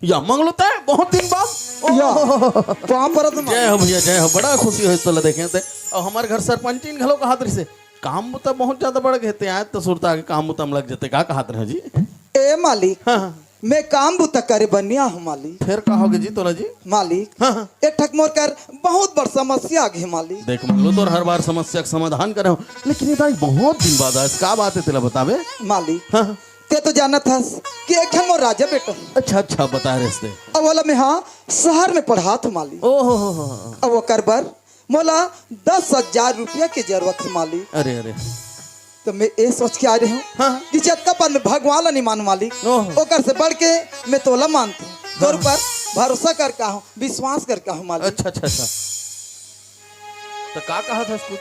या मंगलता है बहुत दिन बाद या वहां पर तुम जय हो भैया जय हो। बड़ा खुशी हो तो देखे थे और हमारे घर सरपंच इन घलों कहा से काम तो बहुत ज्यादा बढ़ गए थे आज तो सुरता के काम तम लग जाते का कहा रहे जी। ए मालिक हाँ मैं काम बुता करे बनिया हूँ मालिक। फिर कहोगे जी तोला जी मालिक हाँ एक ठक मोर कर बहुत बड़ समस्या आ गई मालिक। देख मंगलो तो हर बार समस्या का समाधान करे हो लेकिन ये भाई बहुत दिन बाद आज का बात है तेला बतावे। मालिक हाँ ते तो जाना था कि एक ठन मोर राजा बेटा अच्छा अच्छा बता रहे थे। अब वाला मैं हाँ शहर में पढ़ा था मालिक। ओहो अब वो कर बर मोला 10,000 रुपया की जरूरत है मालिक। अरे अरे तो मैं ये सोच के आ रही हूँ हाँ कि जत्ता पर मैं भगवान ला नहीं मानू मालिक ओहो। ओकर से बढ़ के मैं तोला मानता हूँ तोर पर भरोसा करके हूँ विश्वास करके हूँ मालिक। अच्छा अच्छा अच्छा तो का कहा था कुछ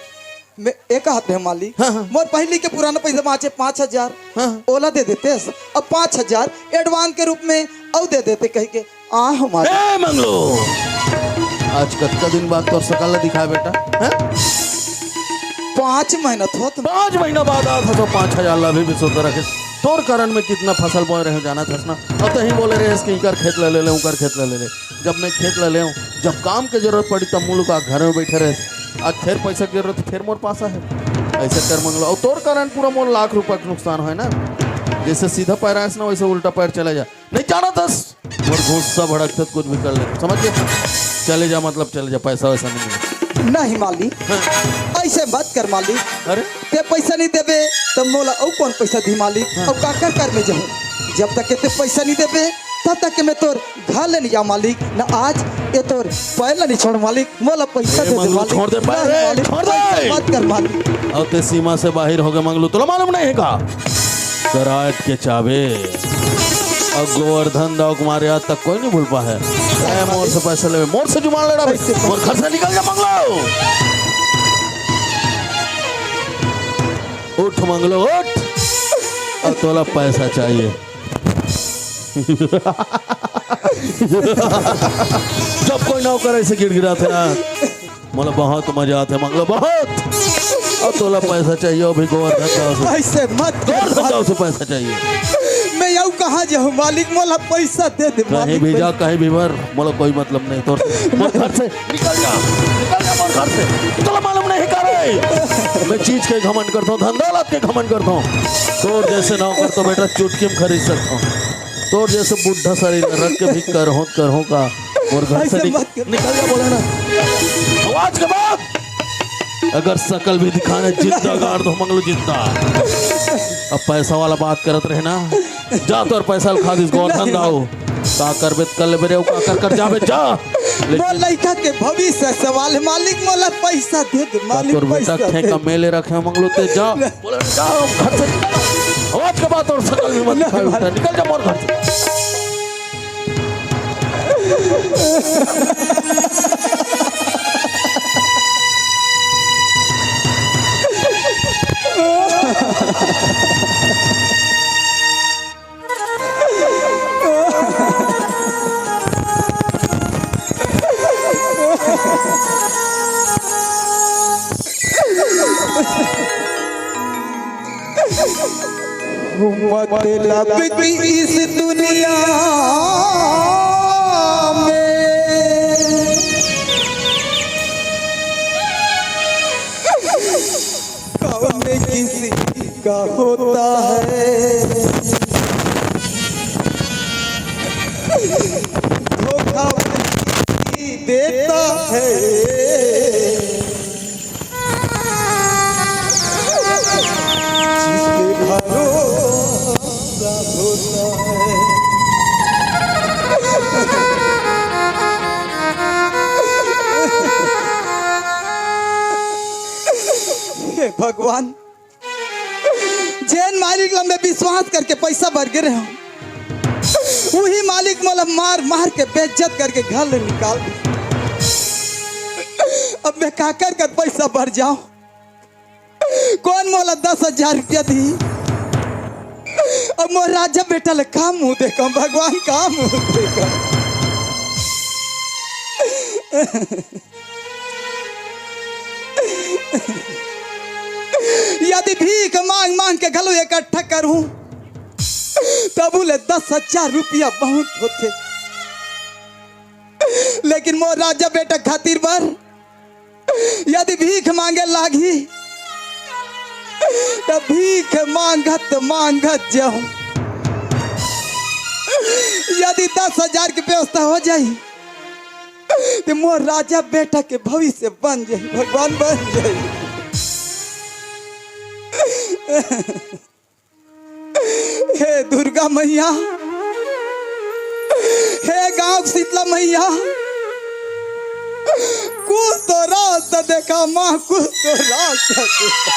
मैं एक हाथ में मालिक हाँ, हाँ। मोर पहली के पुराना पैसा माचे 5,000 हाँ। ओला दे देते अब 5,000 एडवांस के रूप में और दे देते कह के आ हमारे ए मंगलो आज कत्ता दिन बाद तोर सकल दिखा बेटा है 5 महीना हो तुम 5 महीना बाद आ था तो 5,000 ला भी सोच रखे तोर कारण में कितना फसल बोए रहे जाना था ना। अब तो ही बोले रहे कि इकर खेत ले ले उकर खेत ले ले जब मैं खेत ले ले जब काम की जरूरत पड़ी तब मुल्क का घर में बैठे रहे आज फिर पैसा की जरूरत फिर मोर पास है ऐसे कर मंगलो और तोर कारण पूरा मोर लाख रुपया का नुकसान है ना। जैसे सीधा पैर आए ना वैसे उल्टा पैर चले जा नहीं जाना था मोर गुस्सा भड़कता कुछ भी कर ले समझ गए चले जा मतलब चले जा पैसा वैसा नहीं मिले नहीं मालिक ऐसे मत कर मालिक। अरे ते पैसा नहीं देबे तब मोला और कौन पैसा दी मालिक अब का कर में जाओ जब तक के ते पैसा नहीं देबे तब तक के मैं तोर घर ले नहीं जा मालिक न आज ये तोर पैर नहीं छोड़ मालिक मोला पैसा दे दे मालिक छोड़ दे पैर मालिक, छोड़ दे मत कर मालिक। अब ते सीमा से बाहर हो गए मंगलू तो मालूम नहीं है का कराट के चाबे अब गोवर्धन दाव कुमार आज तक कोई नहीं भूल पा है मोर से पैसा ले मोर से जुमान ले रहा मोर घर से निकल जा मंगलो उठ मंगलो उठ अब तोला पैसा चाहिए जब कोई नौकर ऐसे गिड़गिड़ाते ना मतलब बहुत मजा आता है मंगलो बहुत और तोला पैसा चाहिए अभी गोवर्धन दाव से ऐसे मत कर गोवर्धन दाव से पैसा चाहिए मैं यू कहाँ जाऊँ मालिक मोला पैसा दे दे कहीं भी जा कहीं भी मर मतलब कोई मतलब नहीं तो मोर घर से निकल जा मोर घर से तो मालूम नहीं कर रहे मैं चीज के घमंड करता हूँ धन दौलत के घमंड करता हूँ तोर जैसे नौकर तो बेटा चुटकी में खरीद सकता हूँ तोर जैसे बुढ़ा शरीर रख के भी करहो का और घर से निकल जा बोले ना आवाज के बाद अगर शकल भी दिखाने जिंदा गाड़ दो मंगलू जिंदा। अब पैसा वाला बात करत रहे ना जा तो और पैसा खा दिस गोवर्धन दाऊ का करबे कर ले बेरे का कर जाबे जा वो लड़का के भविष्य सवाल है मालिक मोला पैसा दे दे मालिक तोर बेटा पैसा खेका मेले रखे मंगलू ते जा बोले जा घर से आवाज के बाद और शकल भी मत दिखाओ बेटा निकल जा मोर घर से। मतलब इस दुनिया में कौन किसी का होता है धोखा देता है भगवान जैन मालिक में विश्वास करके पैसा भर गिरे हूँ वही मालिक मोला मार मार के बेइज्जत करके घर ले निकाल अब मैं का कर पैसा भर जाऊं कौन मोला 10,000 रुपया दी अब मोर राजा बेटा ले का मुंह देखो भगवान का मुंह देखो। यदि भीख मांग मांग के घलो इकट्ठा करूं तब बोले 10,000 रुपया बहुत होते लेकिन मोर राजा बेटा खातिर बर यदि भीख मांगे लागी तो भीख मांगत मांगत जाऊं। यदि 10,000 की व्यवस्था हो जाई तो मोर राजा बेटा के भविष्य बन जाई, भगवान बन जाई। हे दुर्गा मैया, हे गांव शीतला मैया, कुछ तो रास्ता देखा माँ, कुछ तो रास्ता देखा।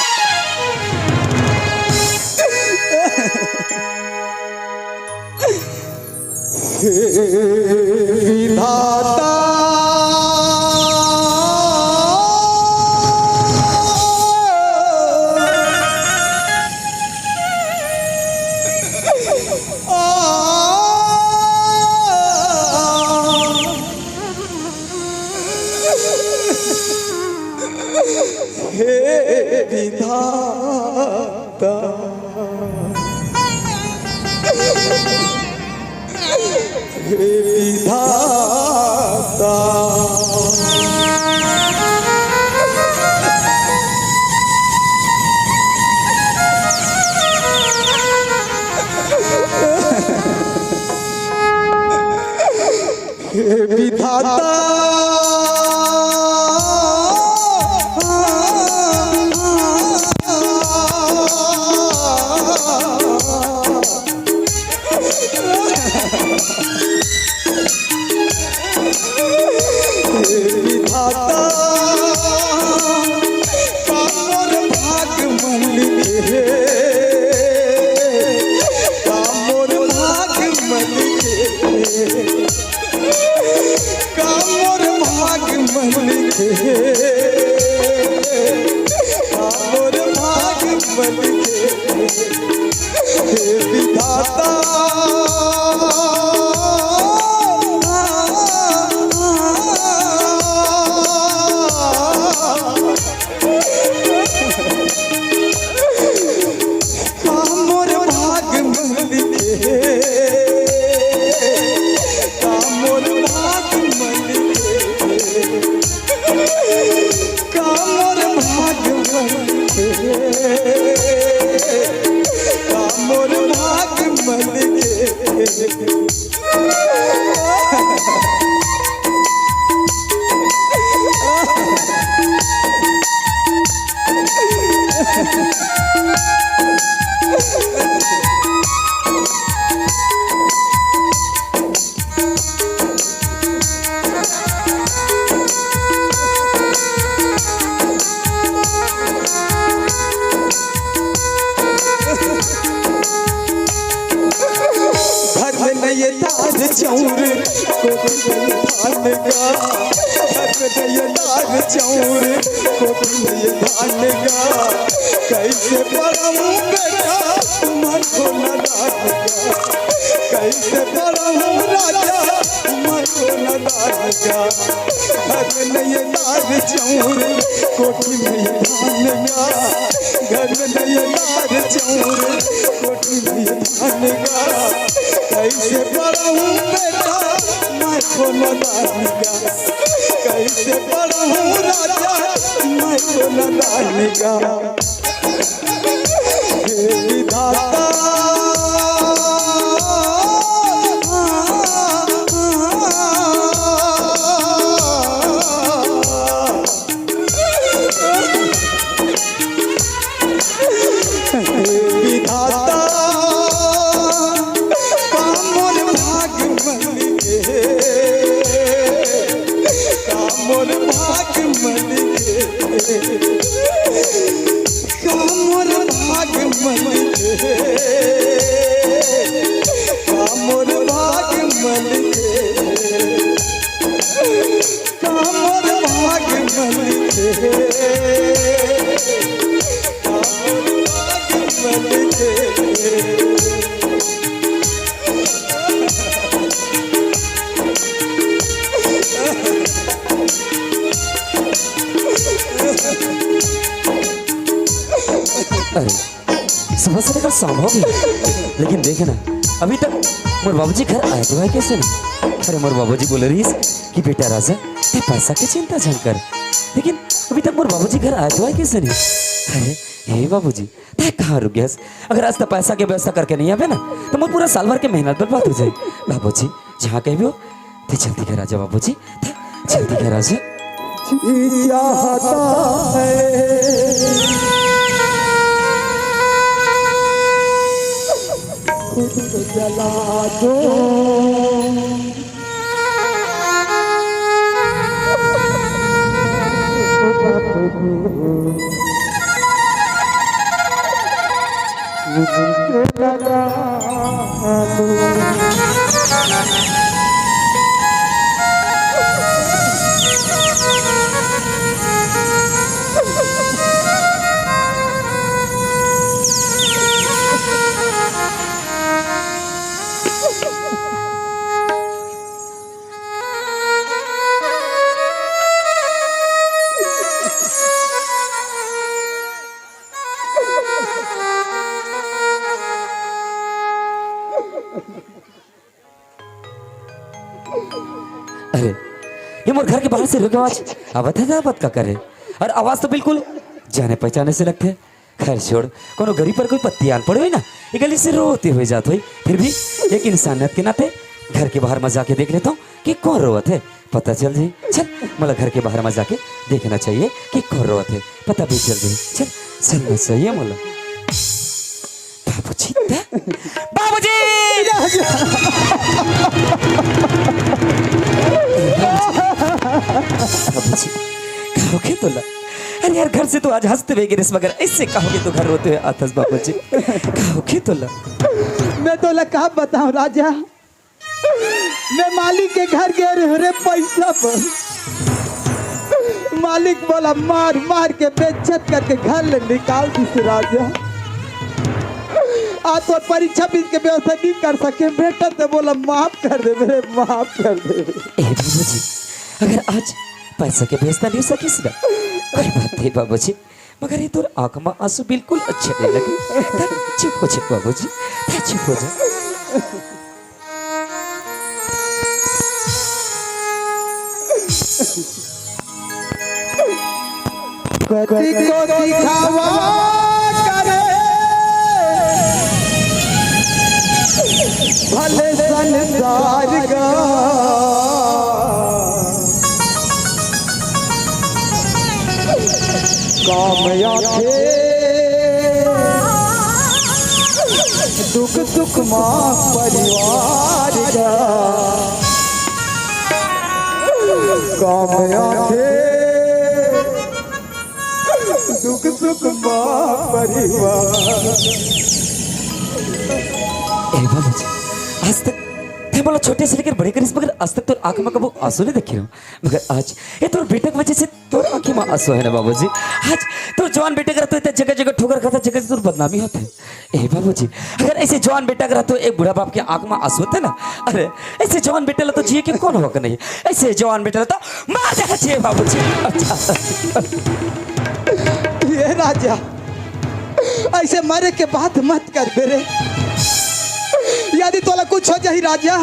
विधाता विधाता विधाता विधाता चौर को धान गा, चौर को धान गा, कैसे पढ़ूं बेटा मन को न दान गा, कैसे पढ़ूं राजा मन को न दान गा। घर में ये दार चौर कोठी में ये धान गा, घर में ये दार चौर कोठी में ये धान गा, कैसे पढ़ूं बेटा मैं को न दान गा, कैसे पढ़ूं राजा मैं को न दान गा। हे विधाता अरे समझ से लेकर संभव नहीं, लेकिन देखे ना अभी तक मोर बाबूजी घर आए तो है कैसे नहीं। अरे मोर बाबूजी बोले रही कि बेटा राजा ते पैसा की चिंता जन कर, लेकिन अभी तक मोर बाबूजी घर आए तो आए कैसे नहीं? अरे हे बाबूजी ते कहाँ रुक गया? अगर आज तक पैसा के व्यवस्था करके नहीं आवे ना तो मोर पूरा साल भर के मेहनत बर्बाद हो जाए। बाबूजी जहाँ कहीं भी हो ते जल्दी घर आ जा बाबूजी, ते जल्दी घर आ जा। जला दो अरे ये मोर घर के बाहर से रुके आवाज आवत है बात का करे, और आवाज तो बिल्कुल जाने पहचाने से लगते। खैर छोड़, कोनो गरीब पर कोई पत्ती आन पड़े हुई ना ये गली से रोते हुए जात हुई, फिर भी एक इंसानियत के नाते घर के बाहर में जाके देख लेता हूँ कि कौन रोवत है, पता चल जाए। चल मतलब घर के बाहर में जाके देखना चाहिए कि कौन रोवत है, पता भी चल जाए। चल चलना चाहिए मोला। बाबूजी बाबूजी बाबूजी कहोगे तो ला, अरे यार घर से तो आज हंसते हुए गिरे, मगर इससे कहोगे तो घर रोते हुए आतस। बाबूजी कहोगे तो ला। मैं तो कहा बताऊं राजा, मैं मालिक के घर गए रे पैसा पर, मालिक बोला मार मार के बेइज्जत करके घर ले निकाल दिस राजा। आज तो परीक्षा बीच के व्यवस्था नहीं कर सके बेटा, तो बोला माफ कर दे मेरे, माफ कर दे। ए बाबूजी अगर आज पैसा के व्यवस्था नहीं हो सकी ना कोई बात नहीं बाबूजी, मगर ये तो आंख में आंसू बिल्कुल अच्छे नहीं लगे। चुप हो जा बाबूजी, चुप हो जा। कति को दिखावा करे भले संसार का, काम आखे दुख सुख माँ परिवार का, काम आखे दुख सुख माँ परिवार। ए बाबूजी आज तक थे बोला छोटे से लेकर बड़े करीस, मगर आज तक तो आंख में कबू आंसू नहीं देखे रहो, मगर आज ये तो बेटे की वजह से तो आंखें में आंसू है ना बाबूजी। आज तो जवान बेटे का रहते जगह जगह ठोकर खाता, जगह तो बदनामी होते। ए बाबूजी अगर ऐसे जवान बेटा का रहते एक बूढ़ा बाप के आंख में आंसू होते ना, अरे ऐसे जवान बेटे ला तो जिए के कौन होगा नहीं, ऐसे जवान बेटा तो मार जाना चाहिए बाबूजी। अच्छा ये राजा ऐसे मरे के बात मत कर बेरे, यदि तोला कुछ हो जाही राजा,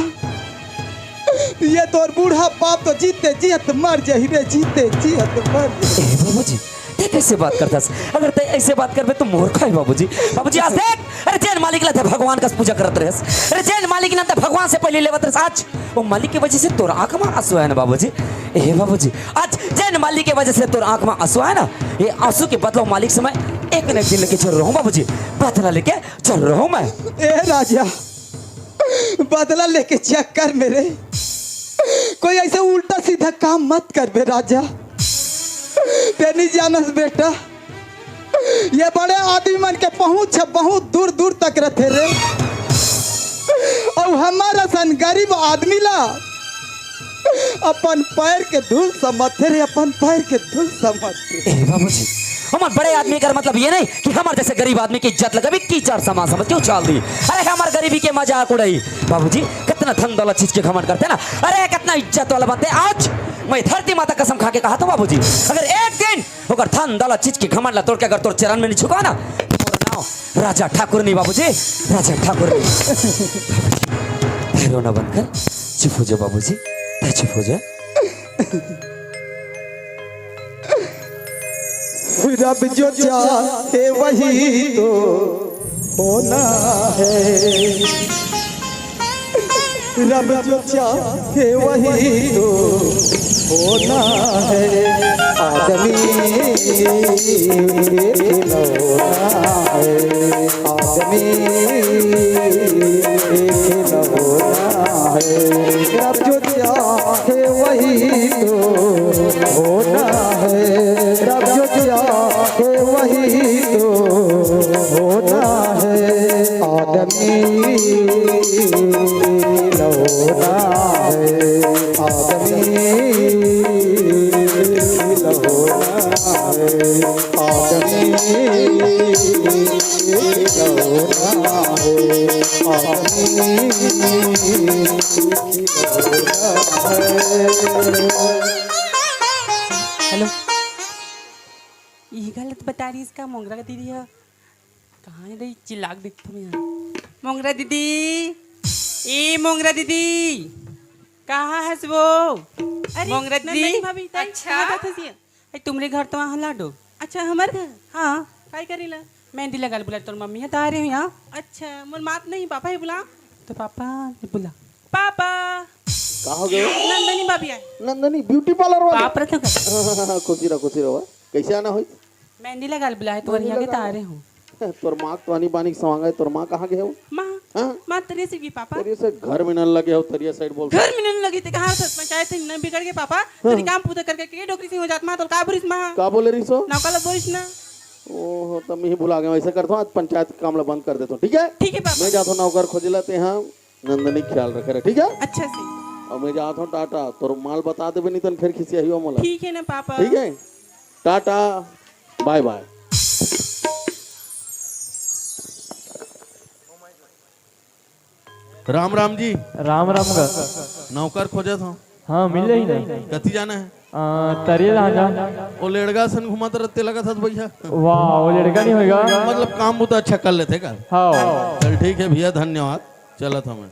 ये तोर बूढ़ा बाप तो जीते जियत मर जाही रे, जीते जियत मर जाही। ए बाबूजी ते कैसे बात करता, अगर ते ऐसे बात करबे तो मूर्ख है बाबूजी। बाबूजी आज देख, अरे जैन मालिक ला भगवान का पूजा करत रहे, अरे जैन मालिक ना भगवान से पहले लेवत रहे, आज वो मालिक की वजह से तोर आंख में आंसू है ना बाबूजी। ए बाबूजी आज जैन मालिक की वजह से तोर आंख में आंसू है ना, ये आंसू के बदला मालिक से मैं एक न एक दिन लेके चल रहा हूँ बाबूजी, बदला लेके चल रहा हूँ मैं। ए राजा बदला लेके चक्कर मेरे कोई ऐसे उल्टा सीधा काम मत कर बे राजा, तेनी जानस बेटा ये बड़े आदमी मन के पहुंच बहुत दूर दूर तक रहते रे, और हमारा सन गरीब आदमी ला अपन पैर के धूल समझते रे, अपन पैर के धूल समझते। ए बाबूजी हमारे बड़े आदमी का मतलब ये नहीं कि हमारे जैसे गरीब आदमी की इज्जत लगा भी कीचड़ सामान समझ क्यों चाल दी। अरे हमारे गरीबी के मजाक उड़ाई बाबूजी, कितना धन दौलत चीज के घमंड करते ना, अरे कितना इज्जत वाला बनते। आज मैं धरती माता कसम खा के कहा था बाबूजी, अगर एक दिन अगर धन दौलत चीज की घमंड ला तोड़ के अगर तोर चरण में नहीं झुका ना, तो नाम राजा ठाकुर नहीं बाबूजी, राजा ठाकुर नहीं। रोना बंद कर, चुप हो जाओ बाबूजी, चुप हो जाओ। रब जो चाहे वही तो होना है, रब जो चाहे वही तो होना है। आदमी खिलौना है, आदमी खिलौना है। रब जो चाहे वही तो होना है, रब जो चाहे वही तो होना है। आदमी खिलौना है, आदमी खिलौना है, आदमी खिलौना है, आदमी खिलौना है। हेलो, ये गलत बता रही इसका मोंगरा का दीदी है। कहाँ है रही? चिल्लाक देखता मैं यहाँ। मोंगरा दीदी, ए मोंगरा दीदी, कहाँ है वो? मोंगरा दीदी, अच्छा तुम्हारे घर तो वहाँ लाडो। अच्छा हमारे घर? हाँ, काय करेला? मेहंदी लगा बुला तोर मम्मी है तारे हैं यहाँ। अच्छा मोर मात नहीं, पापा ही बुला। तो पापा ने बुला, पापा कहा हो गए? नंदनी भाभी है। नंदनी ब्यूटी पार्लर वाले। पाप रखो कर। खुशी रहो। कैसे आना हुई? मेहंदी लगा बुला है तो यहाँ के तारे हूँ। तोर माँ तो आनी बानी सवांगा, तोर माँ कहाँ गए हो? माँ, हाँ? माँ तेरे से भी पापा। तेरे से घर में न लगे हो, तेरी साइड बोल। घर में नहीं लगी थी, कहाँ सच पंचायत थी न बिगड़ के पापा। तेरी काम पूरा करके के डोकरी से हो जात माँ तो का बुरिस माँ। का बोले रही सो? नौकाला बोलिस ना। ओह तब मैं ही भुला गया। ऐसा करता हूँ, आज पंचायत का मामला बंद कर देता हूँ, ठीक है? ठीक है पापा। मैं जाता हूँ नौकर खोज लाते हैं, नंदनी ख्याल रखे रहे, ठीक है? अच्छा से। और मैं जाता हूँ टाटा, तोर माल बता दे नहीं तो फिर खिसिया ही मोला। ठीक है ना पापा। ठीक है, टाटा बाय बाय। राम राम जी। राम राम का नौकर खोजे था। हाँ मिल रही ना। कति जाना है? तरिए राजा वो लेड़गा सन घुमाते रहते लगा था भैया। वाह वो लड़का नहीं होगा। मतलब काम बहुत अच्छा कर लेते का। हाँ चल ठीक है भैया, धन्यवाद। चला था मैं।